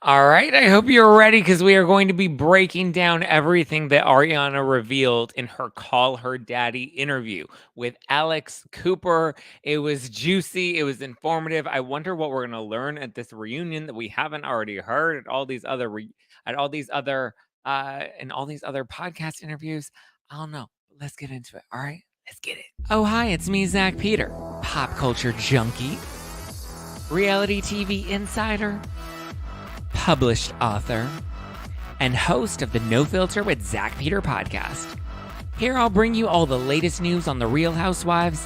All right, I hope you're ready because we are going to be breaking down everything that Ariana revealed in her Call Her Daddy interview with Alex Cooper. It was juicy, it was informative. I wonder what we're going to learn at this reunion that we haven't already heard at all these other and all these other podcast interviews. I don't know. Let's get into it. All right, let's get it. Oh, hi, it's me, Zach Peter, pop culture junkie, reality TV insider, published author, and host of the No Filter with Zack Peter podcast. Here I'll bring you all the latest news on the Real Housewives,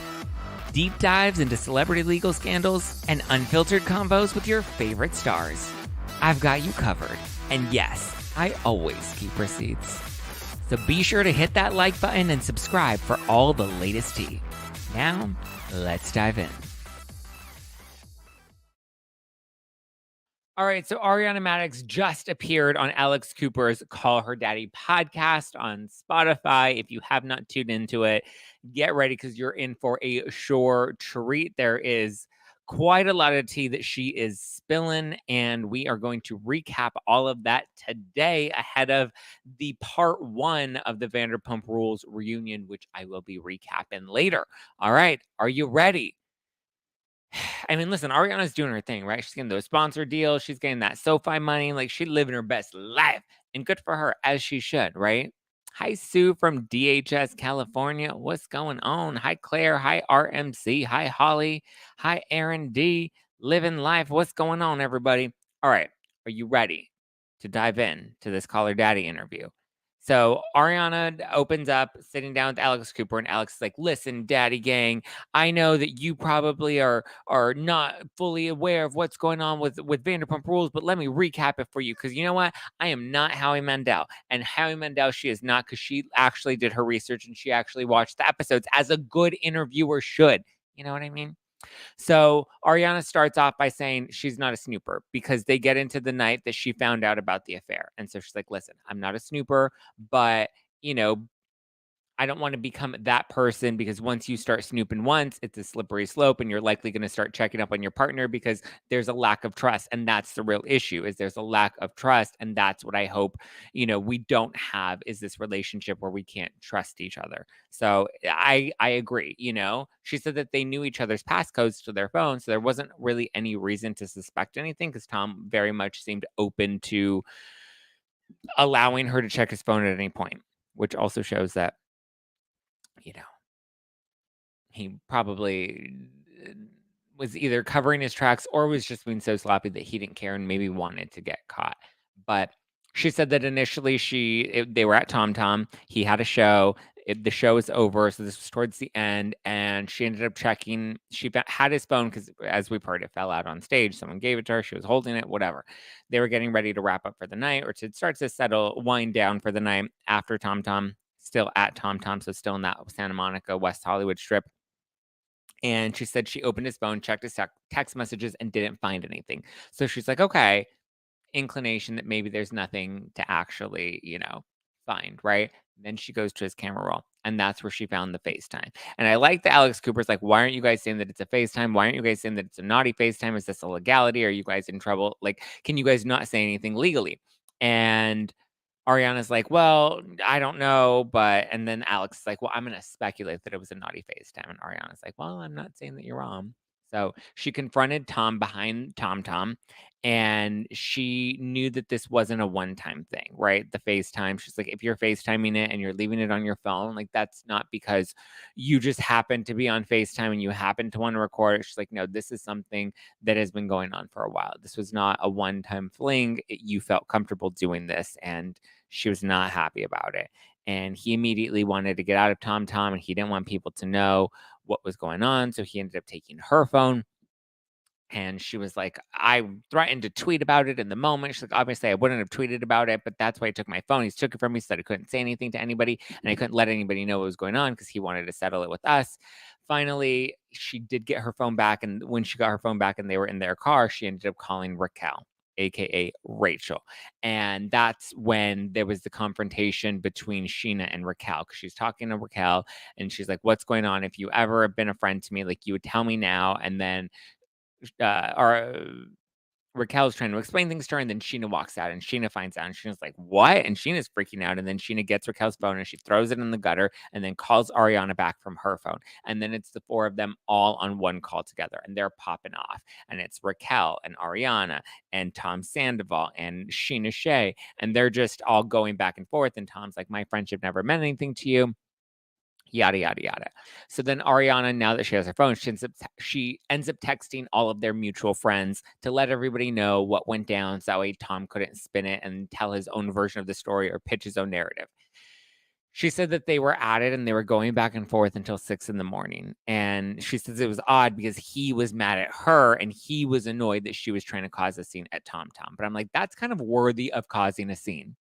deep dives into celebrity legal scandals, and unfiltered convos with your favorite stars. I've got you covered. And yes, I always keep receipts. So be sure to hit that like button and subscribe for all the latest tea. Now, let's dive in. All right, so Ariana Madix just appeared on Alex Cooper's Call Her Daddy podcast on Spotify. If you have not tuned into it, get ready because you're in for a sure treat. There is quite a lot of tea that she is spilling, and we are going to recap all of that today ahead of the part 1 of the Vanderpump Rules reunion, which I will be recapping later. All right, are you ready? I mean, listen, Ariana's doing her thing, right? She's getting those sponsor deals. She's getting that SoFi money. Like, she's living her best life. And good for her, as she should, right? Hi, Sue from DHS, California. What's going on? Hi, Claire. Hi, RMC. Hi, Holly. Hi, Aaron D. Living life. What's going on, everybody? All right. Are you ready to dive in to this Call Her Daddy interview? So Ariana opens up sitting down with Alex Cooper, and Alex is like, listen, daddy gang, I know that you probably are not fully aware of what's going on with Vanderpump Rules, but let me recap it for you because you know what? I am not Howie Mandel, and Howie Mandel she is not because she actually did her research and she actually watched the episodes as a good interviewer should. You know what I mean? So Ariana starts off by saying she's not a snooper because they get into the night that she found out about the affair, and so she's like, "Listen, I'm not a snooper, but you know, I don't want to become that person because once you start snooping once, it's a slippery slope and you're likely going to start checking up on your partner because there's a lack of trust. And that's the real issue is there's a lack of trust. And that's what I hope, we don't have is this relationship where we can't trust each other. So I agree, She said that they knew each other's passcodes to their phones. So there wasn't really any reason to suspect anything because Tom very much seemed open to allowing her to check his phone at any point, which also shows that you know, he probably was either covering his tracks or was just being so sloppy that he didn't care and maybe wanted to get caught. But she said that initially they were at Tom Tom. He had a show. The show was over, so this was towards the end, and she ended up checking. She had his phone because, as we've heard, it fell out on stage. Someone gave it to her. She was holding it. Whatever. They were getting ready to wrap up for the night, or to start to wind down for the night after Tom Tom. Still at Tom Tom, so still in that Santa Monica, West Hollywood strip. And she said she opened his phone, checked his text messages, and didn't find anything. So she's like, okay, inclination that maybe there's nothing to actually, find, right? Then she goes to his camera roll, and that's where she found the FaceTime. And I like that Alex Cooper's like, why aren't you guys saying that it's a FaceTime? Why aren't you guys saying that it's a naughty FaceTime? Is this a legality? Are you guys in trouble? Like, can you guys not say anything legally? And Ariana's like, well, I don't know, and then Alex is like, well, I'm going to speculate that it was a naughty FaceTime. And Ariana's like, well, I'm not saying that you're wrong. So she confronted Tom behind Tom Tom, and she knew that this wasn't a one-time thing, right? The FaceTime. She's like, if you're FaceTiming it and you're leaving it on your phone, like that's not because you just happen to be on FaceTime and you happen to want to record it. She's like, no, this is something that has been going on for a while. This was not a one-time fling. You felt comfortable doing this, and she was not happy about it. And he immediately wanted to get out of Tom Tom, and he didn't want people to know what was going on. So he ended up taking her phone. And she was like, I threatened to tweet about it in the moment. She's like, obviously, I wouldn't have tweeted about it, but that's why he took my phone. He took it from me, said I couldn't say anything to anybody, and I couldn't let anybody know what was going on because he wanted to settle it with us. Finally, she did get her phone back. And when she got her phone back and they were in their car, she ended up calling Raquel, aka Rachel. And that's when there was the confrontation between Sheena and Raquel, because she's talking to Raquel and she's like, what's going on? If you ever have been a friend to me, like you would tell me now. And then or Raquel's trying to explain things to her, and then Sheena walks out, and Sheena finds out, and Sheena's like, "What?" And Sheena's freaking out, and then Sheena gets Raquel's phone, and she throws it in the gutter, and then calls Ariana back from her phone, and then it's the 4 of them all on one call together, and they're popping off, and it's Raquel and Ariana and Tom Sandoval and Sheena Shea, and they're just all going back and forth, and Tom's like, "My friendship never meant anything to you." Yada yada yada. So then Ariana, now that she has her phone, she ends up texting all of their mutual friends to let everybody know what went down, so that way Tom couldn't spin it and tell his own version of the story or pitch his own narrative. She said that they were at it and they were going back and forth until 6 in the morning. And she says it was odd because he was mad at her and he was annoyed that she was trying to cause a scene at Tom Tom. But I'm like, that's kind of worthy of causing a scene.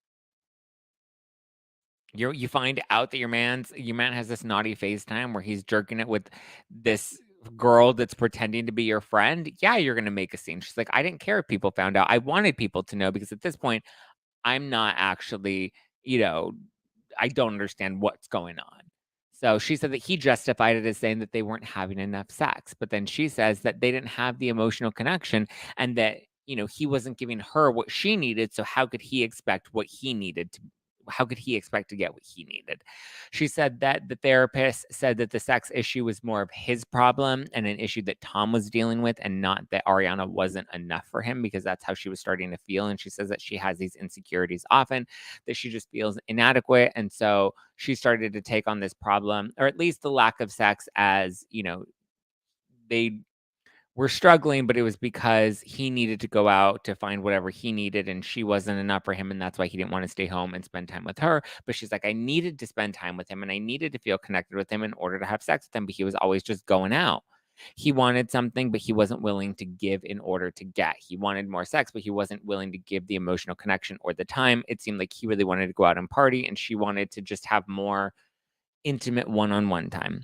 You find out that your man has this naughty FaceTime where he's jerking it with this girl that's pretending to be your friend. Yeah, you're gonna make a scene. She's like, I didn't care if people found out. I wanted people to know because at this point, I'm not actually, you know, I don't understand what's going on. So she said that he justified it as saying that they weren't having enough sex. But then she says that they didn't have the emotional connection and that, he wasn't giving her what she needed. So how could he expect to get what he needed? She said that the therapist said that the sex issue was more of his problem and an issue that Tom was dealing with, and not that Ariana wasn't enough for him, because that's how she was starting to feel. And she says that she has these insecurities often, that she just feels inadequate. And so she started to take on this problem, or at least the lack of sex, as, they were struggling, but it was because he needed to go out to find whatever he needed, and she wasn't enough for him, and that's why he didn't want to stay home and spend time with her. But she's like, I needed to spend time with him, and I needed to feel connected with him in order to have sex with him, but he was always just going out. He wanted something, but he wasn't willing to give in order to get. He wanted more sex, but he wasn't willing to give the emotional connection or the time. It seemed like he really wanted to go out and party, and she wanted to just have more intimate one-on-one time.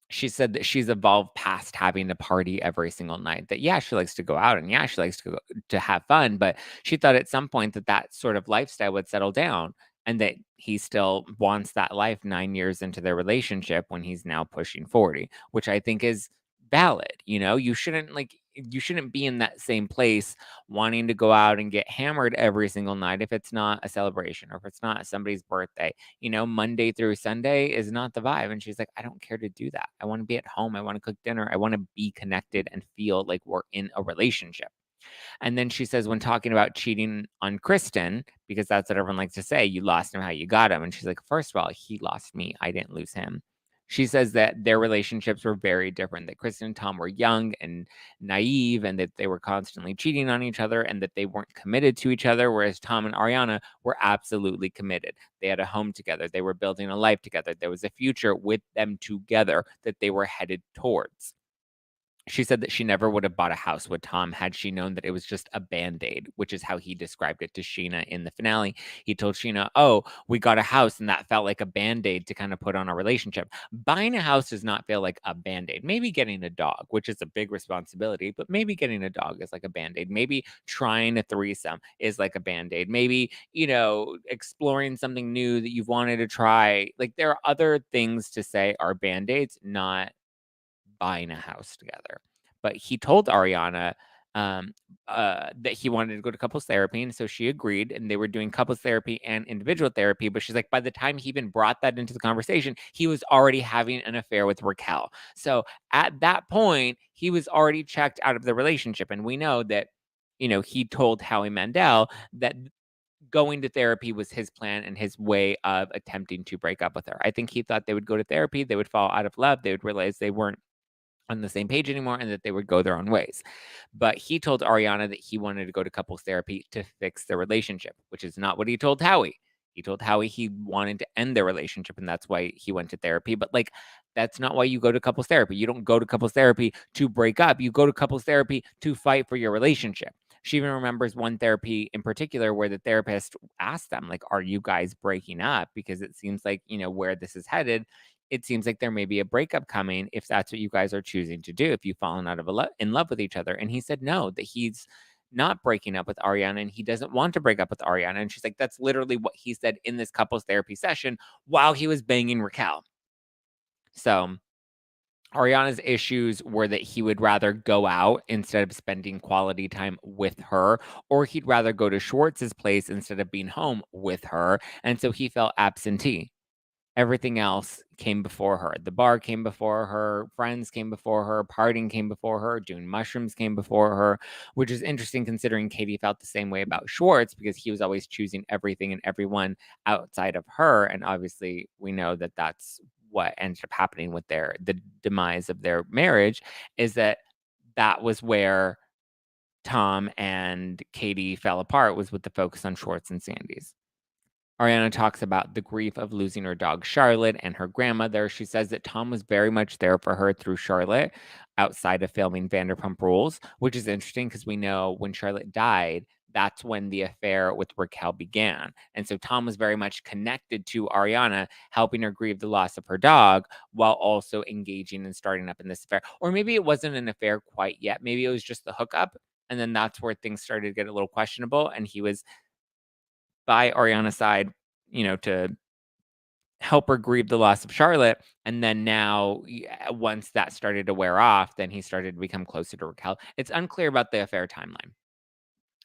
She said that she's evolved past having to party every single night. That, yeah, she likes to go out, and yeah, she likes to have fun, but she thought at some point that that sort of lifestyle would settle down, and that he still wants that life 9 years into their relationship when he's now pushing 40, which I think is valid. You shouldn't be in that same place wanting to go out and get hammered every single night if it's not a celebration or if it's not somebody's birthday. Monday through Sunday is not the vibe. And she's like, I don't care to do that. I want to be at home. I want to cook dinner. I want to be connected and feel like we're in a relationship. And then she says, when talking about cheating on Kristen, because that's what everyone likes to say, you lost him how you got him. And she's like, first of all, he lost me. I didn't lose him. She says that their relationships were very different, that Kristen and Tom were young and naive, and that they were constantly cheating on each other, and that they weren't committed to each other, whereas Tom and Ariana were absolutely committed. They had a home together. They were building a life together. There was a future with them together that they were headed towards. She said that she never would have bought a house with Tom had she known that it was just a Band-Aid, which is how he described it to Sheena in the finale. He told Sheena, oh, we got a house, and that felt like a Band-Aid to kind of put on a relationship. Buying a house does not feel like a Band-Aid. Maybe getting a dog, which is a big responsibility, but maybe getting a dog is like a Band-Aid. Maybe trying a threesome is like a Band-Aid. Maybe, exploring something new that you've wanted to try. Like, there are other things to say are Band-Aids, not buying a house together. But he told Ariana um, that he wanted to go to couples therapy, and so she agreed, and they were doing couples therapy and individual therapy. But she's like, by the time he even brought that into the conversation, he was already having an affair with Raquel. So at that point, he was already checked out of the relationship, and we know that. He told Howie Mandel that going to therapy was his plan and his way of attempting to break up with her. I think he thought they would go to therapy, they would fall out of love, they would realize they weren't on the same page anymore and that they would go their own ways. But he told Ariana that he wanted to go to couples therapy to fix their relationship, which is not what he told Howie. He told Howie he wanted to end their relationship, and that's why he went to therapy. But that's not why you go to couples therapy. You don't go to couples therapy to break up. You go to couples therapy to fight for your relationship. She even remembers one therapy in particular where the therapist asked them, like, are you guys breaking up? Because it seems like, where this is headed, it seems like there may be a breakup coming if that's what you guys are choosing to do, if you've fallen out of in love with each other. And he said no, that he's not breaking up with Ariana and he doesn't want to break up with Ariana. And she's like, that's literally what he said in this couples therapy session while he was banging Raquel. So Ariana's issues were that he would rather go out instead of spending quality time with her, or he'd rather go to Schwartz's place instead of being home with her, and so he felt absentee. Everything else came before her. The bar came before her, friends came before her, partying came before her, doing mushrooms came before her, which is interesting considering Katie felt the same way about Schwartz because he was always choosing everything and everyone outside of her. And obviously, we know that that's what ended up happening with the demise of their marriage, is that was where Tom and Katie fell apart, was with the focus on Schwartz and Sandy's. Ariana talks about the grief of losing her dog Charlotte and her grandmother. She says that Tom was very much there for her through Charlotte outside of filming Vanderpump Rules, which is interesting because we know when Charlotte died, that's when the affair with Raquel began. And so Tom was very much connected to Ariana, helping her grieve the loss of her dog while also engaging and starting up in this affair. Or maybe it wasn't an affair quite yet. Maybe it was just the hookup. And then that's where things started to get a little questionable. And he was by Ariana's side, to help her grieve the loss of Charlotte. And then now, once that started to wear off, then he started to become closer to Raquel. It's unclear about the affair timeline.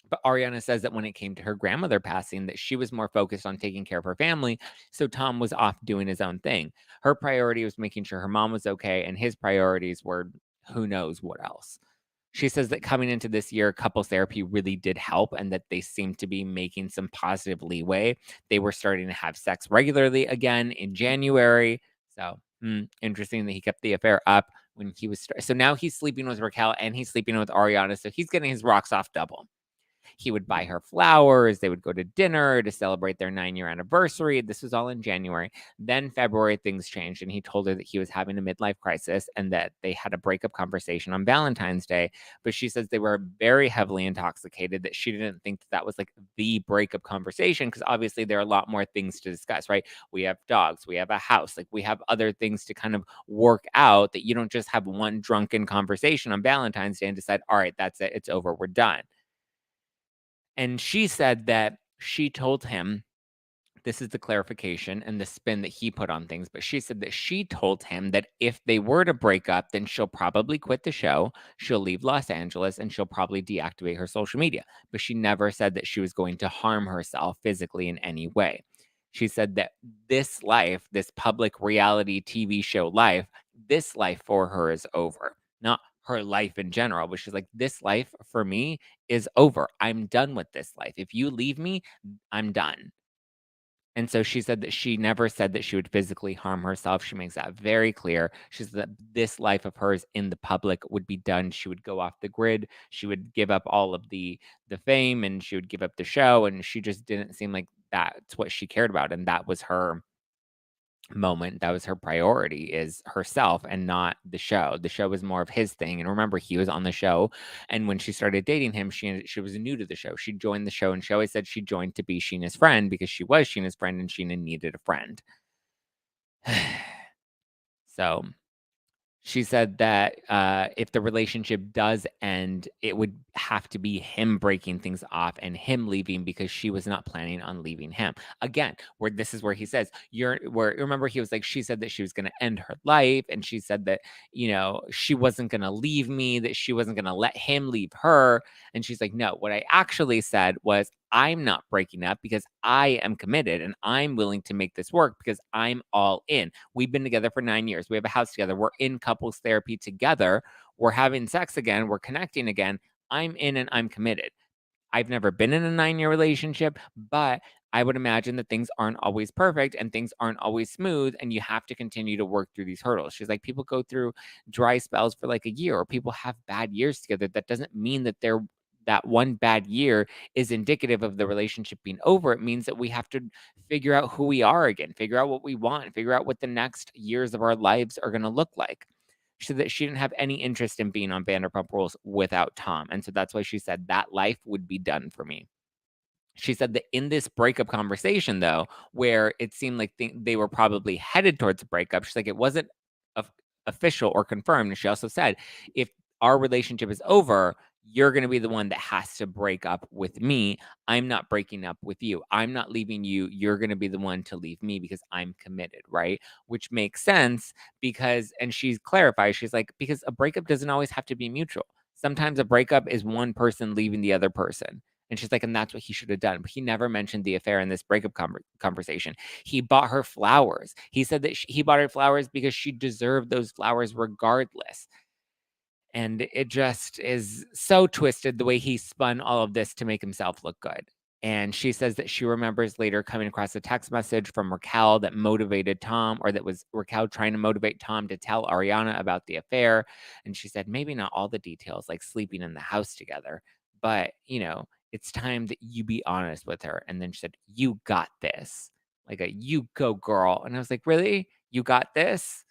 But Ariana says that when it came to her grandmother passing, that she was more focused on taking care of her family. So Tom was off doing his own thing. Her priority was making sure her mom was okay, and his priorities were who knows what else. She says that coming into this year, couples therapy really did help and that they seemed to be making some positive leeway. They were starting to have sex regularly again in January. So, interesting that he kept the affair up when he was. So now he's sleeping with Raquel and he's sleeping with Ariana. So he's getting his rocks off double. He would buy her flowers. They would go to dinner to celebrate their 9-year anniversary. This was all in January. Then February, things changed, and he told her that he was having a midlife crisis and that they had a breakup conversation on Valentine's Day. But she says they were very heavily intoxicated, that she didn't think that was like the breakup conversation because obviously there are a lot more things to discuss, right? We have dogs, we have a house, like we have other things to kind of work out, that you don't just have one drunken conversation on Valentine's Day and decide, all right, that's it, it's over, we're done. And she said that she told him, this is the clarification and the spin that he put on things, but she said that she told him that if they were to break up, then she'll probably quit the show, she'll leave Los Angeles, and she'll probably deactivate her social media. But she never said that she was going to harm herself physically in any way. She said that this life, this public reality TV show life, this life for her is over. Not her life in general, but she's like, this life for me is over. I'm done with this life. If you leave me, I'm done. And so she said that she never said that she would physically harm herself. She makes that very clear. She said that this life of hers in the public would be done. She would go off the grid. She would give up all of the fame and she would give up the show. And she just didn't seem like that's what she cared about. And that was her moment. That was her priority, is herself and not the show. The show was more of his thing. And remember, he was on the show. And when she started dating him, she was new to the show. She joined the show and she always said she joined to be Sheena's friend because she was Sheena's friend and Sheena needed a friend. So she said that if the relationship does end, it would have to be him breaking things off and him leaving because she was not planning on leaving him. Again, where this is where he says, remember, he was like, she said that she was going to end her life. And she said that, she wasn't going to leave me, that she wasn't going to let him leave her. And she's like, no, what I actually said was, I'm not breaking up because I am committed and I'm willing to make this work because I'm all in. We've been together for 9 years. We have a house together. We're in couples therapy together. We're having sex again. We're connecting again. I'm in and I'm committed. I've never been in a 9-year relationship, but I would imagine that things aren't always perfect and things aren't always smooth, and you have to continue to work through these hurdles. She's like, people go through dry spells for like a year, or people have bad years together. That doesn't mean that that one bad year is indicative of the relationship being over. It means that we have to figure out who we are again, figure out what we want, figure out what the next years of our lives are going to look like. So that she didn't have any interest in being on Vanderpump Rules without Tom. And so that's why she said that life would be done for me. She said that in this breakup conversation, though, where it seemed like they were probably headed towards a breakup, she's like, it wasn't official or confirmed. And she also said, if our relationship is over, you're going to be the one that has to break up with me. I'm not breaking up with you. I'm not leaving you. You're going to be the one to leave me because I'm committed, right? Which makes sense because, and she clarifies, she's like, because a breakup doesn't always have to be mutual. Sometimes a breakup is one person leaving the other person. And she's like, and that's what he should have done. But he never mentioned the affair in this breakup conversation. He bought her flowers. He said that he bought her flowers because she deserved those flowers regardless. And it just is so twisted the way he spun all of this to make himself look good. And she says that she remembers later coming across a text message from Raquel that motivated Tom, or that was Raquel trying to motivate Tom to tell Ariana about the affair. And she said, maybe not all the details, like sleeping in the house together, but, it's time that you be honest with her. And then she said, you got this. Like you go, girl. And I was like, really? You got this?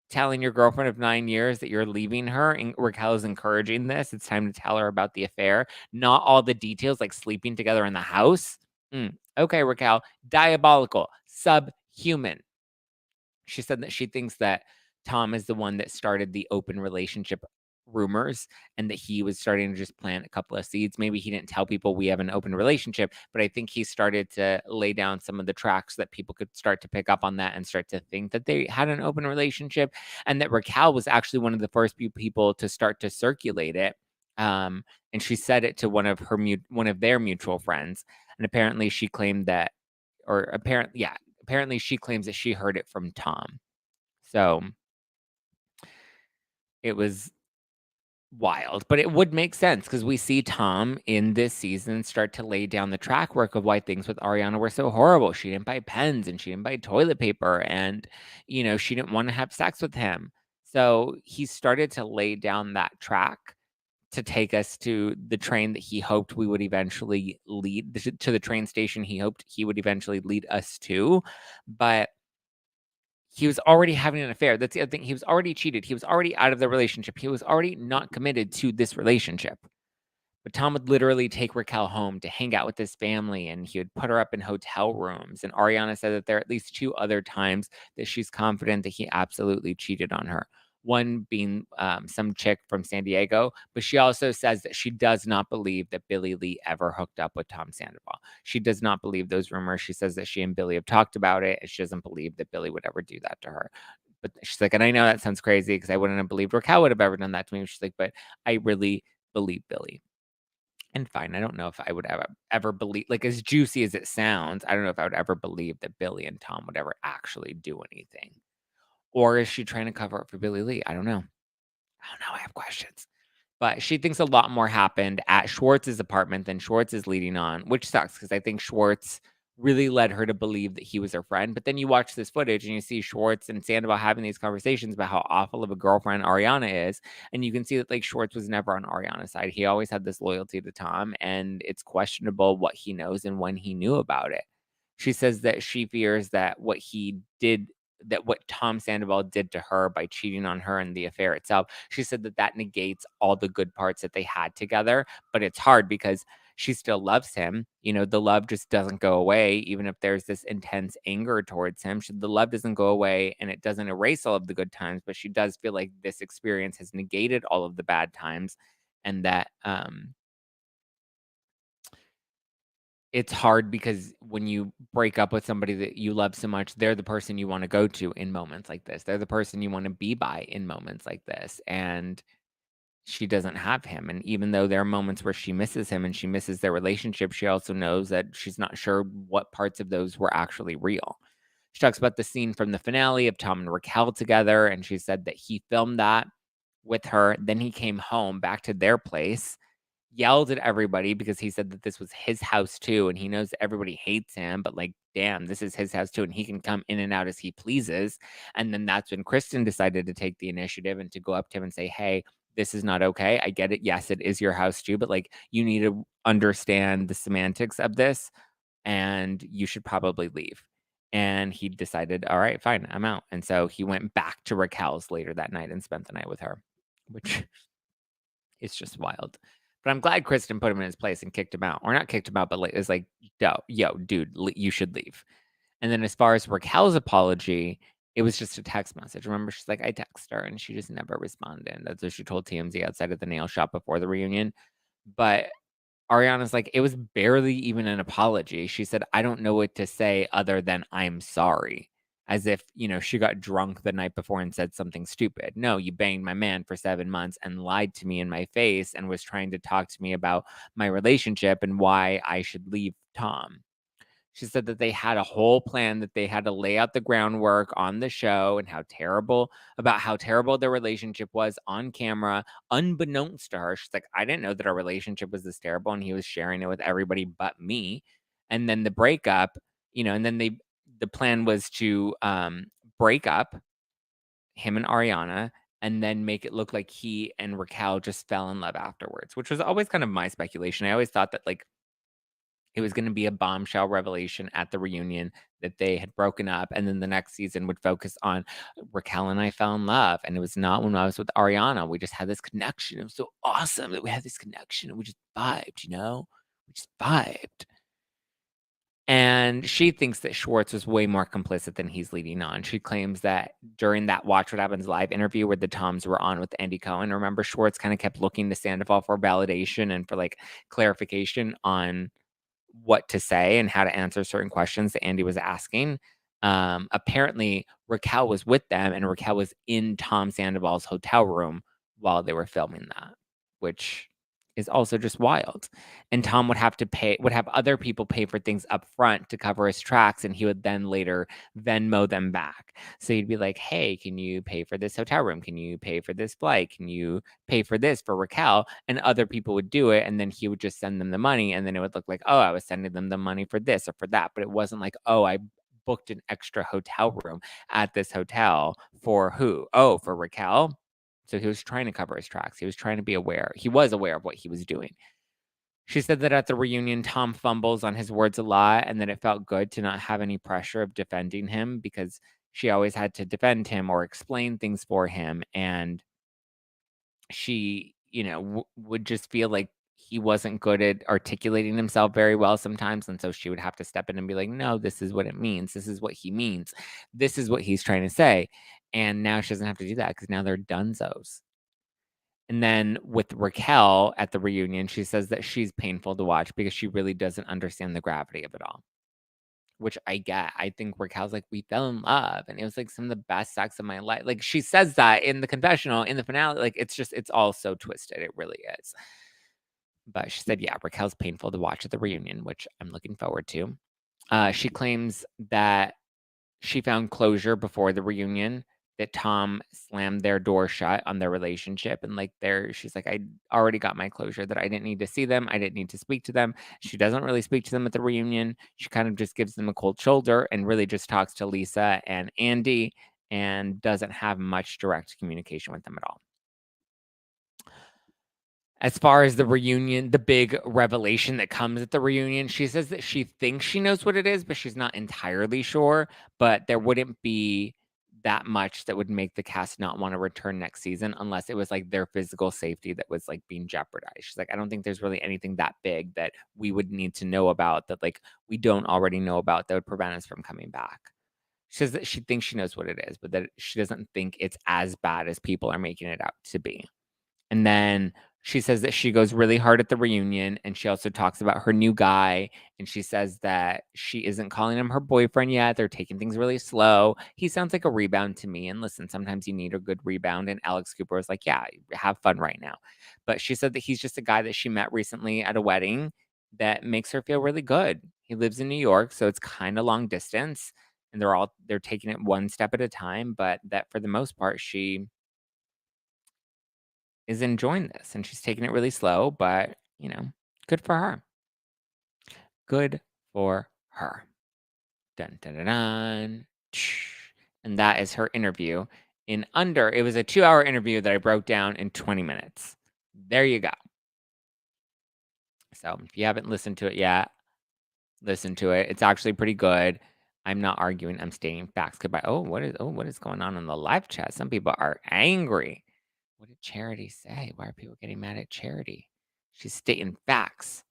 Telling your girlfriend of 9 years that you're leaving her, and Raquel is encouraging this. It's time to tell her about the affair, not all the details, like sleeping together in the house. Okay, Raquel, diabolical, subhuman. She said that she thinks that Tom is the one that started the open relationship rumors and that he was starting to just plant a couple of seeds. Maybe he didn't tell people we have an open relationship, but I think he started to lay down some of the tracks that people could start to pick up on that and start to think that they had an open relationship, and that Raquel was actually one of the first few people to start to circulate it. And she said it to one of their mutual friends, and apparently she claimed that, or apparently she claims that she heard it from Tom. So it was wild, but it would make sense because we see Tom in this season start to lay down the track work of why things with Ariana were so horrible. She didn't buy pens and she didn't buy toilet paper, and she didn't want to have sex with him. So he started to lay down that track to take us to the train that he hoped we would eventually lead to the train station he hoped he would eventually lead us to. But he was already having an affair. That's the other thing. He was already cheated. He was already out of the relationship. He was already not committed to this relationship. But Tom would literally take Raquel home to hang out with his family, and he would put her up in hotel rooms. And Ariana said that there are at least 2 other times that she's confident that he absolutely cheated on her. One being some chick from San Diego, but she also says that she does not believe that Billy Lee ever hooked up with Tom Sandoval. She does not believe those rumors. She says that she and Billy have talked about it, and she doesn't believe that Billy would ever do that to her. But she's like, and I know that sounds crazy because I wouldn't have believed Raquel would have ever done that to me. She's like, but I really believe Billy. And fine, I don't know if I would ever believe, like, as juicy as it sounds, I don't know if I would ever believe that Billy and Tom would ever actually do anything. Or is she trying to cover up for Billy Lee? I don't know. I have questions. But she thinks a lot more happened at Schwartz's apartment than Schwartz is leading on, which sucks because I think Schwartz really led her to believe that he was her friend. But then you watch this footage and you see Schwartz and Sandoval having these conversations about how awful of a girlfriend Ariana is. And you can see that, like, Schwartz was never on Ariana's side. He always had this loyalty to Tom, and it's questionable what he knows and when he knew about it. She says that she fears that what Tom Sandoval did to her by cheating on her in the affair itself, she said that that negates all the good parts that they had together. But it's hard because she still loves him. The love just doesn't go away, even if there's this intense anger towards him. The love doesn't go away, and it doesn't erase all of the good times, but she does feel like this experience has negated all of the bad times, and that it's hard because when you break up with somebody that you love so much, they're the person you wanna go to in moments like this. They're the person you wanna be by in moments like this, and she doesn't have him, and even though there are moments where she misses him and she misses their relationship, she also knows that she's not sure what parts of those were actually real. She talks about the scene from the finale of Tom and Raquel together, and she said that he filmed that with her, then he came home back to their place, yelled at everybody because he said that this was his house too, and he knows that everybody hates him, but, like, damn, this is his house too, and he can come in and out as he pleases. And then that's when Kristen decided to take the initiative and to go up to him and say, hey, this is not okay. I get it. Yes, it is your house too, but, like, you need to understand the semantics of this, and you should probably leave. And he decided, all right, fine, I'm out. And so he went back to Raquel's later that night and spent the night with her, which it's just wild. But I'm glad Kristen put him in his place and kicked him out. Or not kicked him out, but, like, it's like, yo, dude, you should leave. And then as far as Raquel's apology, it was just a text message. Remember, she's like, I text her and she just never responded. That's what she told TMZ outside of the nail shop before the reunion. But Ariana's like, "It was barely even an apology." She said, "I don't know what to say other than 'I'm sorry.'" As if, she got drunk the night before and said something stupid. No, you banged my man for 7 months and lied to me in my face and was trying to talk to me about my relationship and why I should leave Tom. She said that they had a whole plan, that they had to lay out the groundwork on the show and how terrible their relationship was on camera, unbeknownst to her. She's like, I didn't know that our relationship was this terrible, and he was sharing it with everybody but me. And then the breakup, and then the plan was to break up him and Ariana and then make it look like he and Raquel just fell in love afterwards, which was always kind of my speculation. I always thought that like it was gonna be a bombshell revelation at the reunion that they had broken up, and then the next season would focus on Raquel and I fell in love, and it was not when I was with Ariana. We just had this connection. It was so awesome that we had this connection, and we just vibed, you know? We just vibed. And she thinks that Schwartz was way more complicit than he's leading on. She claims that during that Watch What Happens Live interview where the Toms were on with Andy Cohen, remember Schwartz kinda kept looking to Sandoval for validation and for, like, clarification on what to say and how to answer certain questions that Andy was asking. Apparently, Raquel was with them, and Raquel was in Tom Sandoval's hotel room while they were filming that, which is also just wild. And Tom would have other people pay for things up front to cover his tracks, and he would then later Venmo them back. So he'd be like, "Hey, can you pay for this hotel room? Can you pay for this flight? Can you pay for this for Raquel?" And other people would do it, and then he would just send them the money, and then it would look like, "Oh, I was sending them the money for this or for that," but it wasn't like, "Oh, I booked an extra hotel room at this hotel for who? Oh, for Raquel?" So he was trying to cover his tracks. He was trying to be aware. He was aware of what he was doing. She said that at the reunion, Tom fumbles on his words a lot and that it felt good to not have any pressure of defending him because she always had to defend him or explain things for him, and she, would just feel like he wasn't good at articulating himself very well sometimes, and so she would have to step in and be like, "No, this is what it means. This is what he means. This is what he's trying to say." And now she doesn't have to do that because now they're dunzos. And then with Raquel at the reunion, she says that she's painful to watch because she really doesn't understand the gravity of it all, which I get. I think Raquel's like, "We fell in love, and it was, like, some of the best sex of my life." Like, she says that in the confessional, in the finale, like, it's all so twisted, it really is. But she said, yeah, Raquel's painful to watch at the reunion, which I'm looking forward to. She claims that she found closure before the reunion, that Tom slammed their door shut on their relationship, and, like, she's like, "I already got my closure that I didn't need to see them, I didn't need to speak to them." She doesn't really speak to them at the reunion. She kind of just gives them a cold shoulder and really just talks to Lisa and Andy and doesn't have much direct communication with them at all. As far as the reunion, the big revelation that comes at the reunion, she says that she thinks she knows what it is, but she's not entirely sure, but there wouldn't be that much that would make the cast not wanna return next season unless it was, like, their physical safety that was, like, being jeopardized. She's like, "I don't think there's really anything that big that we would need to know about that, like, we don't already know about that would prevent us from coming back." She says that she thinks she knows what it is, but that she doesn't think it's as bad as people are making it out to be. And then she says that she goes really hard at the reunion, and she also talks about her new guy, and she says that she isn't calling him her boyfriend yet, they're taking things really slow. He sounds like a rebound to me, and listen, sometimes you need a good rebound, and Alex Cooper was like, "Yeah, have fun right now." But she said that he's just a guy that she met recently at a wedding that makes her feel really good. He lives in New York, so it's kinda long distance, and they're taking it one step at a time, but that for the most part, she is enjoying this, and she's taking it really slow, but, good for her. Good for her. Dun, dun, dun, dun. And that is her interview it was a 2-hour interview that I broke down in 20 minutes. There you go. So, if you haven't listened to it yet, listen to it. It's actually pretty good. I'm not arguing, I'm stating facts. Goodbye. What is going on in the live chat? Some people are angry. What did Charity say? Why are people getting mad at Charity? She's stating facts.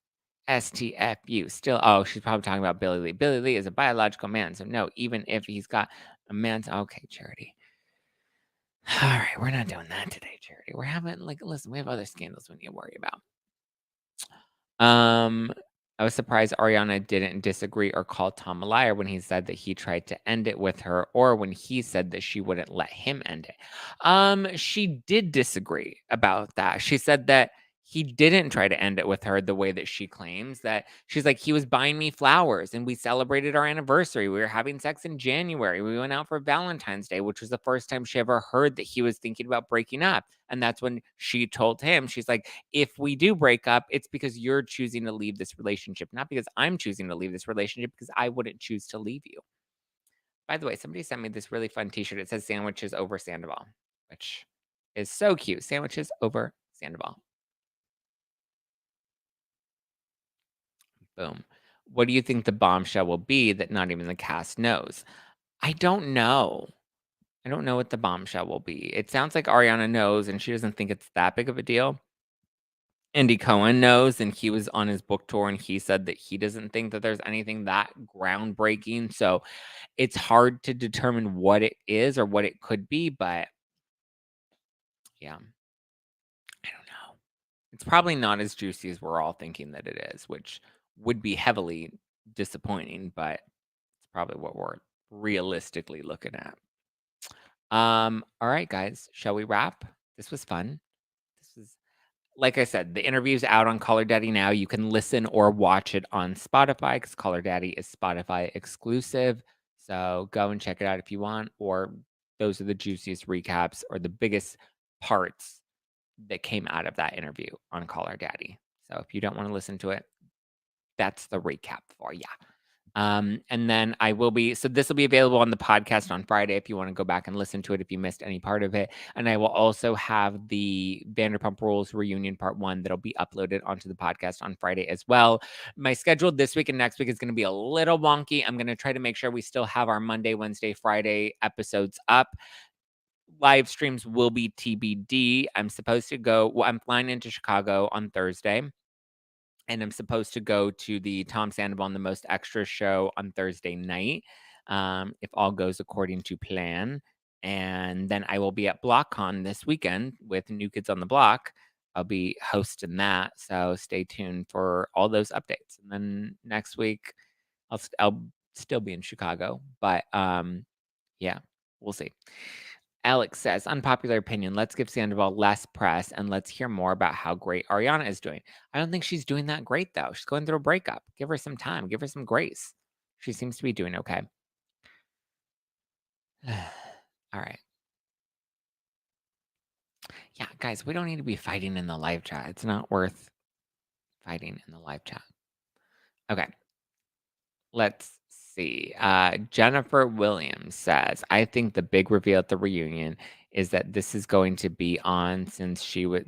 STFU. Still, she's probably talking about Billy Lee. Billy Lee is a biological man. So, no, even if he's got a man's. Okay, Charity. All right, we're not doing that today, Charity. We're having, like, listen, we have other scandals we need to worry about. Um, I was surprised Ariana didn't disagree or call Tom a liar when he said that he tried to end it with her or when he said that she wouldn't let him end it. She did disagree about that. She said that he didn't try to end it with her the way that she claims, that she's like, he was buying me flowers and we celebrated our anniversary. We were having sex in January. We went out for Valentine's Day, which was the first time she ever heard that he was thinking about breaking up. And that's when she told him, she's like, if we do break up, it's because you're choosing to leave this relationship, not because I'm choosing to leave this relationship because I wouldn't choose to leave you. By the way, somebody sent me this really fun t-shirt. It says sandwiches over Sandoval, which is so cute. Sandwiches over Sandoval. Boom. What do you think the bombshell will be that not even the cast knows? I don't know. I don't know what the bombshell will be. It sounds like Ariana knows and she doesn't think it's that big of a deal. Andy Cohen knows, and he was on his book tour, and he said that he doesn't think that there's anything that groundbreaking, so it's hard to determine what it is or what it could be, but yeah, I don't know. It's probably not as juicy as we're all thinking that it is, which would be heavily disappointing, but it's probably what we're realistically looking at. All right, guys, shall we wrap? This was fun. This was Like I said, the interview's out on Caller Daddy now. You can listen or watch it on Spotify because Caller Daddy is Spotify exclusive. So go and check it out if you want, or those are the juiciest recaps or the biggest parts that came out of that interview on Caller Daddy. So if you don't want to listen to it, that's the recap for you. And then this will be available on the podcast on Friday if you want to go back and listen to it if you missed any part of it. And I will also have the Vanderpump Rules reunion part 1 that'll be uploaded onto the podcast on Friday as well. My schedule this week and next week is going to be a little wonky. I'm going to try to make sure we still have our Monday, Wednesday, Friday episodes up. Live streams will be TBD. I'm flying into Chicago on Thursday. And I'm supposed to go to the Tom Sandoval and the Most Extra show on Thursday night, if all goes according to plan. And then I will be at BlockCon this weekend with New Kids on the Block. I'll be hosting that, so stay tuned for all those updates. And then next week, I'll still be in Chicago, but yeah, we'll see. Alex says, unpopular opinion, let's give Sandoval less press and let's hear more about how great Ariana is doing. I don't think she's doing that great, though. She's going through a breakup. Give her some time, give her some grace. She seems to be doing okay. All right. Yeah, guys, we don't need to be fighting in the live chat. It's not worth fighting in the live chat. Okay. Let's see. Jennifer Williams says, I think the big reveal at the reunion is that this is going on since she was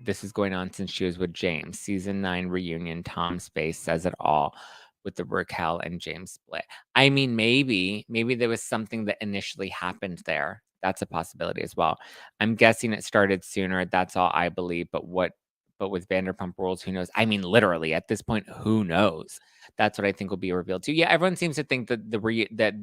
with James. Season 9 reunion, Tom's face says it all with the Raquel and James split. I mean, maybe there was something that initially happened there. That's a possibility as well. I'm guessing it started sooner. That's all I believe. But with Vanderpump Rules, who knows? I mean, literally at this point, who knows? That's what I think will be revealed too. Yeah, everyone seems to think that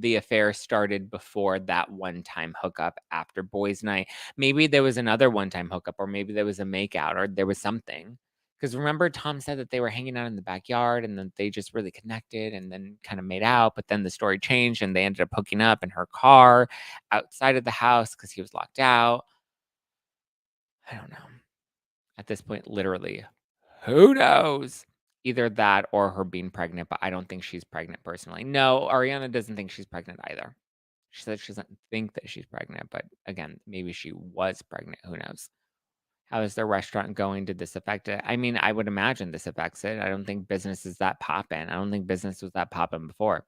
the affair started before that one-time hookup after boys' night. Maybe there was another one-time hookup, or maybe there was a makeout, or there was something. Because remember, Tom said that they were hanging out in the backyard, and then they just really connected, and then kind of made out. But then the story changed, and they ended up hooking up in her car outside of the house because he was locked out. I don't know. At this point, literally, who knows? Either that or her being pregnant, but I don't think she's pregnant personally. No, Ariana doesn't think she's pregnant either. She said she doesn't think that she's pregnant, but again, maybe she was pregnant. Who knows? How is their restaurant going? Did this affect it? I mean, I would imagine this affects it. I don't think business is that poppin'. I don't think business was that poppin' before.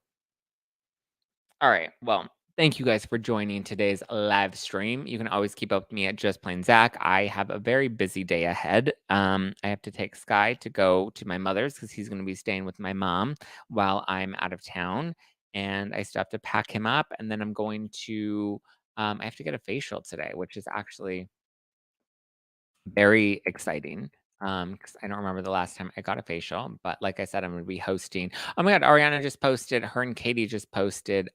All right. Well, thank you guys for joining today's live stream. You can always keep up with me at Just Plain Zach. I have a very busy day ahead. I have to take Sky to go to my mother's because he's going to be staying with my mom while I'm out of town, and I still have to pack him up. And then I'm going to. I have to get a facial today, which is actually very exciting. Because I don't remember the last time I got a facial, but like I said, I'm going to be hosting. Oh my God, Ariana just posted. Her and Katie just posted.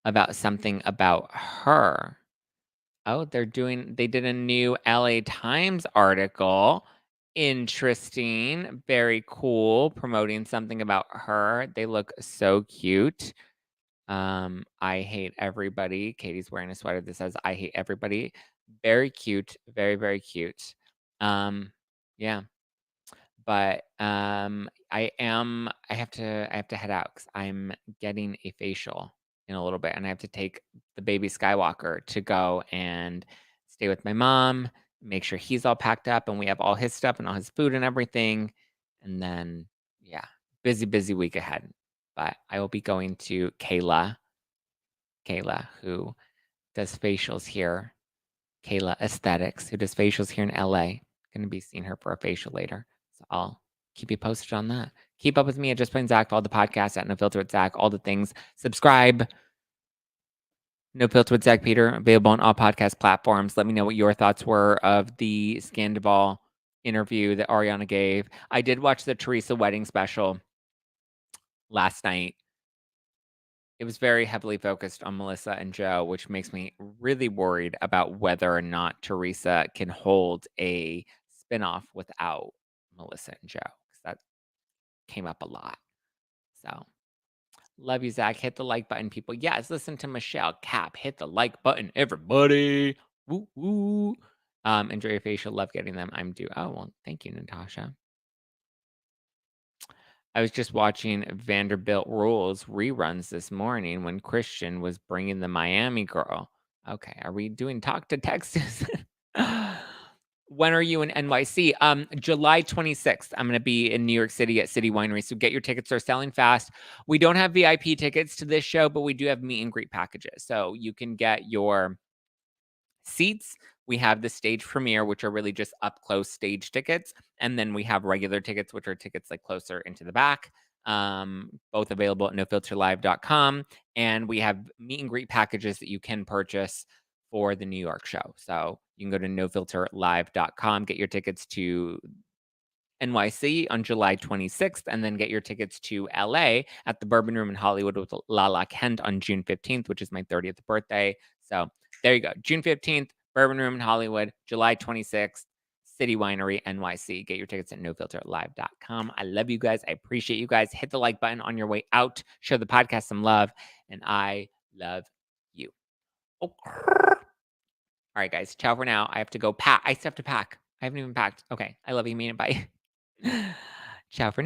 About something about her. Oh, they did a new LA Times article, Interesting. Very cool. Promoting something about her. They look so cute. I hate everybody. Katie's wearing a sweater that says I hate everybody. Very cute. Very, very cute. Yeah. But I have to head out because I'm getting a facial in a little bit, and I have to take the baby Skywalker to go and stay with my mom, make sure he's all packed up and we have all his stuff and all his food and everything. And then yeah, busy, busy week ahead. But I will be going to Kayla, who does facials here. Kayla Aesthetics, who does facials here in LA. Gonna be seeing her for a facial later. So I'll keep you posted on that. Keep up with me at Just Plain Zach, all the podcasts at No Filter with Zach, all the things. Subscribe. No Filter with Zach Peter, available on all podcast platforms. Let me know what your thoughts were of the Scandival interview that Ariana gave. I did watch the Teresa wedding special last night. It was very heavily focused on Melissa and Joe, which makes me really worried about whether or not Teresa can hold a spinoff without Melissa and Joe, because that came up a lot. So, love you, Zach. Hit the like button, people. Yes, listen to Michelle Cap. Hit the like button, everybody. Woo woo. Enjoy your facial. Love getting them. I'm due. Oh, well, thank you, Natasha. I was just watching Vanderbilt Rules reruns this morning when Christian was bringing the Miami girl. Okay, are we doing talk to text? When are you in NYC? July 26th. I'm going to be in New York City at City Winery. So get your tickets. They're selling fast. We don't have VIP tickets to this show, but we do have meet and greet packages. So you can get your seats. We have the stage premiere, which are really just up close stage tickets. And then we have regular tickets, which are tickets like closer into the back. Both available at nofilterlive.com. And we have meet and greet packages that you can purchase for the New York show. So you can go to nofilterlive.com, get your tickets to NYC on July 26th, and then get your tickets to LA at the Bourbon Room in Hollywood with Lala Kent on June 15th, which is my 30th birthday. So there you go. June 15th, Bourbon Room in Hollywood, July 26th, City Winery, NYC. Get your tickets at nofilterlive.com. I love you guys. I appreciate you guys. Hit the like button on your way out. Show the podcast some love, and I love you. Oh. All right, guys. Ciao for now. I have to go pack. I still have to pack. I haven't even packed. Okay. I love you. Mean it. Bye. Ciao for now.